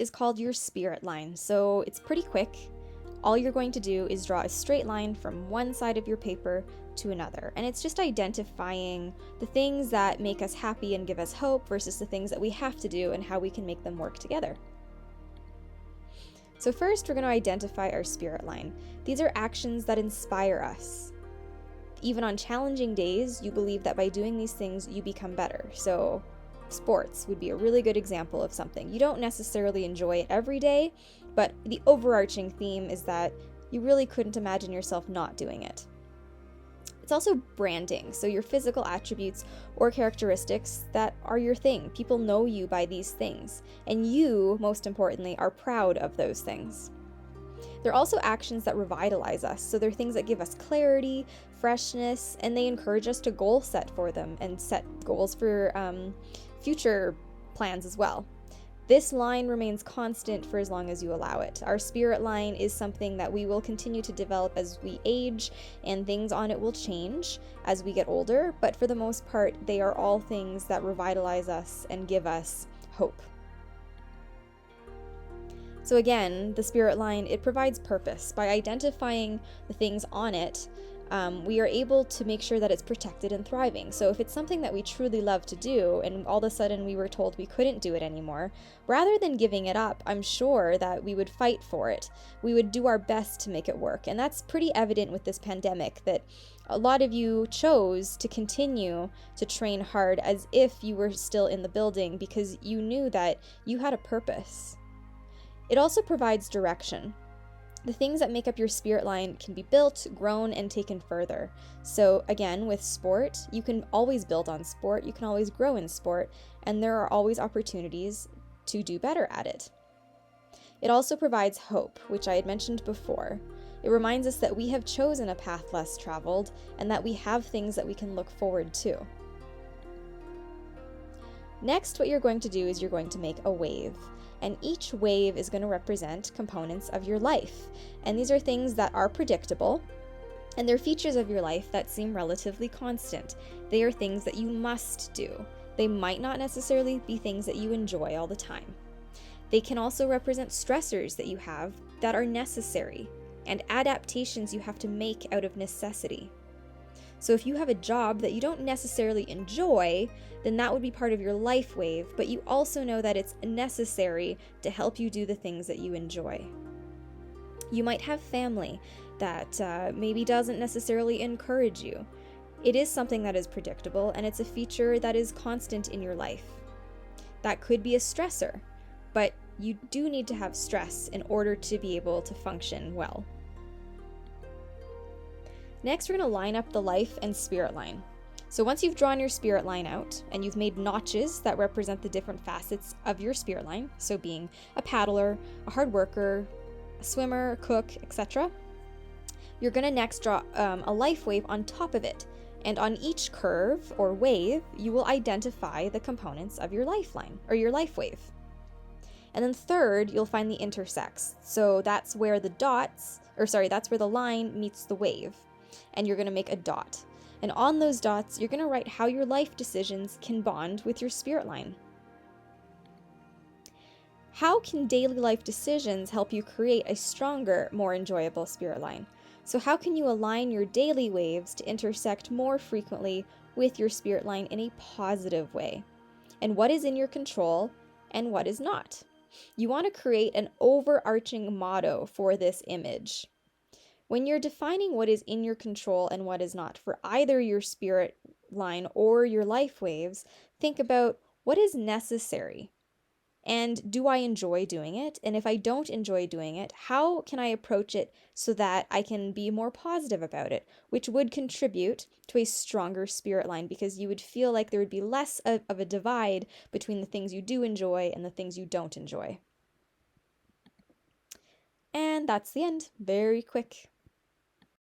is called your spirit line. So it's pretty quick. All you're going to do is draw a straight line from one side of your paper to another. And it's just identifying the things that make us happy and give us hope versus the things that we have to do and how we can make them work together. So first, we're going to identify our spirit line. These are actions that inspire us. Even on challenging days, you believe that by doing these things, you become better. So sports would be a really good example of something. You don't necessarily enjoy it every day, but the overarching theme is that you really couldn't imagine yourself not doing it. It's also branding, so your physical attributes or characteristics that are your thing. People know you by these things, and you, most importantly, are proud of those things. They're also actions that revitalize us, so they're things that give us clarity, freshness, and they encourage us to goal set for them and set goals for future plans as well. This line remains constant for as long as you allow it. Our spirit line is something that we will continue to develop as we age, and things on it will change as we get older, but for the most part, they are all things that revitalize us and give us hope. So again, the spirit line, it provides purpose. By identifying the things on it, we are able to make sure that it's protected and thriving. So if it's something that we truly love to do and all of a sudden we were told we couldn't do it anymore, rather than giving it up, I'm sure that we would fight for it. We would do our best to make it work. And that's pretty evident with this pandemic, that a lot of you chose to continue to train hard as if you were still in the building because you knew that you had a purpose. It also provides direction. The things that make up your spirit line can be built, grown, and taken further. So again, with sport, you can always build on sport, you can always grow in sport, and there are always opportunities to do better at it. It also provides hope, which I had mentioned before. It reminds us that we have chosen a path less traveled, and that we have things that we can look forward to. Next, what you're going to do is you're going to make a wave. And each wave is going to represent components of your life. And these are things that are predictable, and they're features of your life that seem relatively constant. They are things that you must do. They might not necessarily be things that you enjoy all the time. They can also represent stressors that you have that are necessary, and adaptations you have to make out of necessity. So if you have a job that you don't necessarily enjoy, then that would be part of your life wave, but you also know that it's necessary to help you do the things that you enjoy. You might have family that maybe doesn't necessarily encourage you. It is something that is predictable, and it's a feature that is constant in your life. That could be a stressor, but you do need to have stress in order to be able to function well. Next, we're going to line up the life and spirit line. So once you've drawn your spirit line out and you've made notches that represent the different facets of your spirit line, so being a paddler, a hard worker, a swimmer, a cook, etc., you're going to next draw a life wave on top of it. And on each curve or wave, you will identify the components of your lifeline or your life wave. And then third, you'll find the intersects. So that's where that's where the line meets the wave. And you're going to make a dot. And on those dots, you're going to write how your life decisions can bond with your spirit line. How can daily life decisions help you create a stronger, more enjoyable spirit line? So how can you align your daily waves to intersect more frequently with your spirit line in a positive way? And what is in your control and what is not? You want to create an overarching motto for this image. When you're defining what is in your control and what is not for either your spirit line or your life waves, think about what is necessary. And do I enjoy doing it? And if I don't enjoy doing it, how can I approach it so that I can be more positive about it, which would contribute to a stronger spirit line, because you would feel like there would be less of a divide between the things you do enjoy and the things you don't enjoy. And that's the end. Very quick.